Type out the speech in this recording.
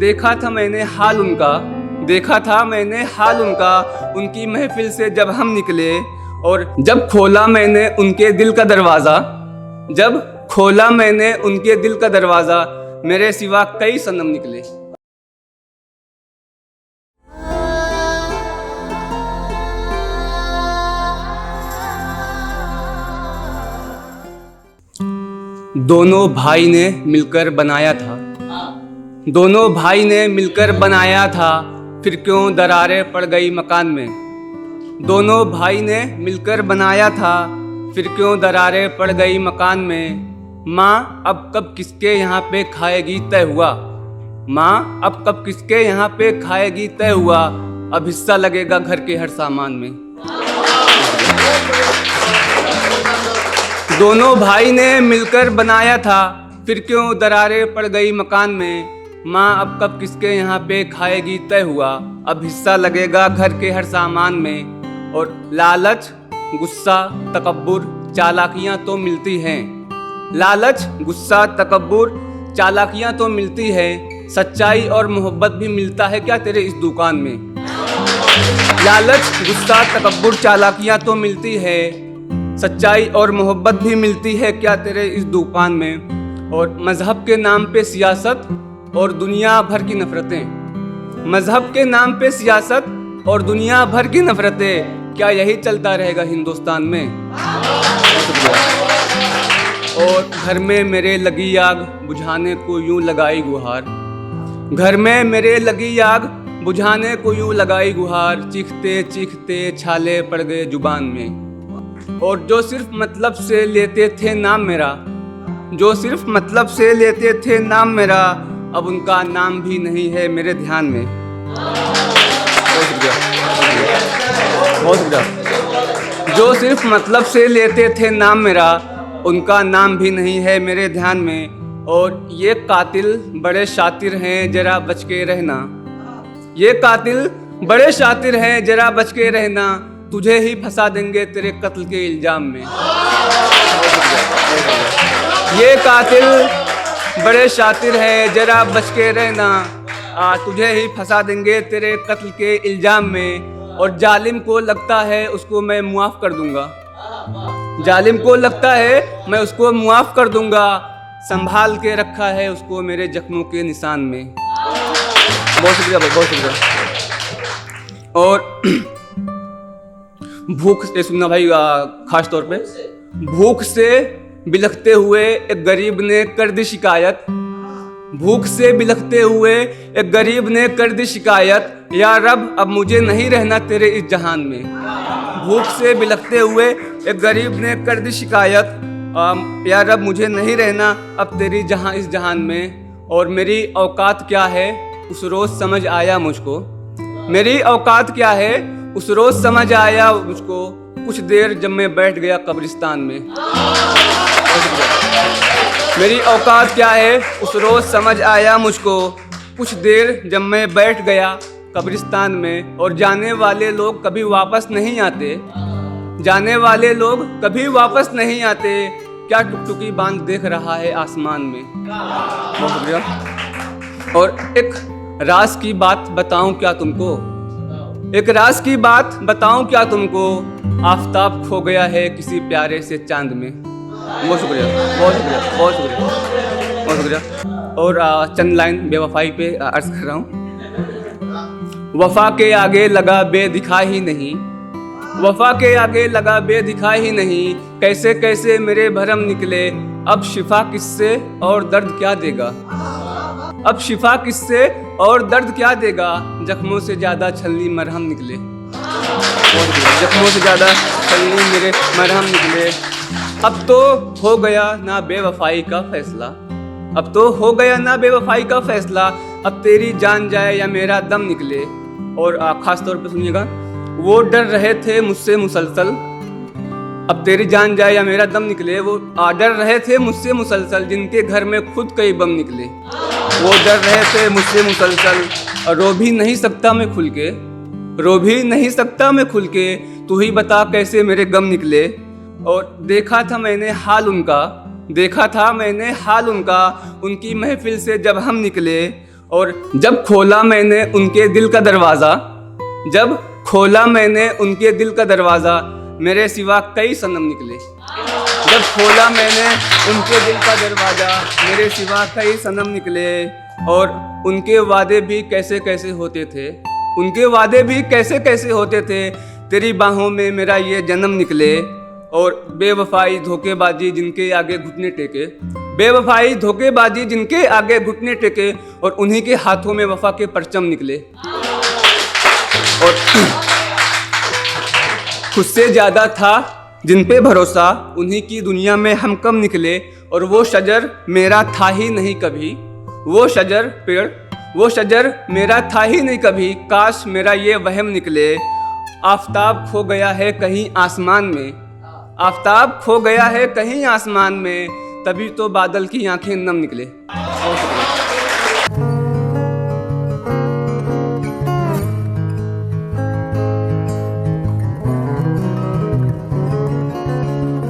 देखा था मैंने हाल उनका उनकी महफिल से जब हम निकले। और जब खोला मैंने उनके दिल का दरवाज़ा मेरे सिवा कई सनम निकले। दोनों भाई ने मिलकर बनाया था, फिर क्यों दरारें पड़ गई मकान में। दोनों भाई ने मिलकर बनाया था, फिर क्यों दरारें पड़ गई मकान में। माँ अब कब किसके यहाँ पे खाएगी तय हुआ, अब हिस्सा लगेगा घर के हर सामान में। दोनों भाई ने मिलकर बनाया था, फिर क्यों दरारें पड़ गई मकान में। माँ अब कब किसके यहाँ पे खाएगी तय हुआ, अब हिस्सा लगेगा घर के हर सामान में। और लालच, गुस्सा, तकब्बुर, चालाकियाँ तो मिलती हैं, सच्चाई और मोहब्बत भी मिलता है क्या तेरे इस दुकान में। लालच, गुस्सा, तकब्बुर, चालाकियाँ तो मिलती है, सच्चाई और मोहब्बत भी मिलती है क्या तेरे इस दुकान में। और मजहब के नाम पे सियासत और दुनिया भर की नफरतें, क्या यही चलता रहेगा हिंदुस्तान में। और घर में मेरे लगी आग बुझाने को यूं लगाई गुहार, चीखते चीखते छाले पड़ गए जुबान में। और जो सिर्फ मतलब से लेते थे नाम मेरा, अब उनका नाम भी नहीं है मेरे ध्यान में। बहुत शुक्रिया। जो सिर्फ मतलब से लेते थे नाम मेरा, उनका नाम भी नहीं है मेरे ध्यान में। और ये कातिल बड़े शातिर हैं जरा बच के रहना, तुझे ही फंसा देंगे तेरे कत्ल के इल्जाम में। ये कातिल बड़े शातिर हैं जरा बच के रहना, तुझे ही फंसा देंगे तेरे कत्ल के इल्जाम में। और जालिम को लगता है उसको मैं मुआफ़ कर दूंगा, संभाल के रखा है उसको मेरे जख्मों के निशान में। बहुत शुक्रिया भाई, बहुत शुक्रिया। और भूख से सुनना भाई, खास तौर पे भूख से बिलखते हुए एक गरीब ने कर दी शिकायत, या रब अब मुझे नहीं रहना तेरे इस जहान में। भूख से बिलखते हुए एक गरीब ने कर दी शिकायत, या रब मुझे नहीं रहना अब तेरी इस जहान में। और मेरी औकात क्या है उस रोज़ समझ आया मुझको, कुछ देर जब मैं बैठ गया कब्रिस्तान में। मेरी औकात क्या है उस रोज़ समझ आया मुझको, कुछ देर जब मैं बैठ गया कब्रिस्तान में। और जाने वाले लोग कभी वापस नहीं आते, क्या टुकटुकी बांध देख रहा है आसमान में। बहुत शुक्रिया। और एक राज की बात बताऊं क्या तुमको, आफताब खो गया है किसी प्यारे से चांद में। बहुत शुक्रिया। और चंद लाइन बेवफाई पे अर्ज कर रहा हूँ। वफा के आगे लगा बेदिखा ही नहीं, कैसे कैसे मेरे भरम निकले, अब शिफा किससे और दर्द क्या देगा, जख्मों से ज़्यादा छलनी मरहम निकले। मेरे मरहम निकले। अब तो हो गया ना बेवफाई का फैसला, अब तेरी जान जाए या मेरा दम निकले। और खास तौर पे सुनिएगा, वो डर रहे थे मुझसे मुसलसल, अब तेरी जान जाए या मेरा दम निकले। वो डर रहे थे मुझसे मुसलसल, जिनके घर में खुद कई बम निकले। वो डर रहे थे मुझसे मुसलसल, और रो भी नहीं सकता मैं खुल के, तू ही बता कैसे मेरे गम निकले। और देखा था मैंने हाल उनका उनकी महफिल से जब हम निकले। और जब खोला मैंने उनके दिल का दरवाज़ा, जब खोला मैंने उनके दिल का दरवाज़ा, मेरे सिवा कई सनम निकले। जब खोला मैंने उनके दिल का दरवाज़ा, मेरे सिवा कई सनम निकले। और उनके वादे भी कैसे कैसे होते थे, उनके वादे भी कैसे कैसे होते थे, तेरी बाहों में मेरा ये जन्म निकले। और बेवफाई धोखेबाजी जिनके आगे घुटने टेके, बेवफाई धोखेबाजी जिनके आगे घुटने टेके, और उन्हीं के हाथों में वफा के परचम निकले। और खुद से ज़्यादा था जिन पे भरोसा, उन्हीं की दुनिया में हम कम निकले। और वो शजर मेरा था ही नहीं कभी, वो शजर पेड़, वो शजर मेरा था ही नहीं कभी, काश मेरा ये वहम निकले। आफताब खो गया है कहीं आसमान में, आफताब खो गया है कहीं आसमान में, तभी तो बादल की आंखें नम निकले। बहुत शुक्रिया।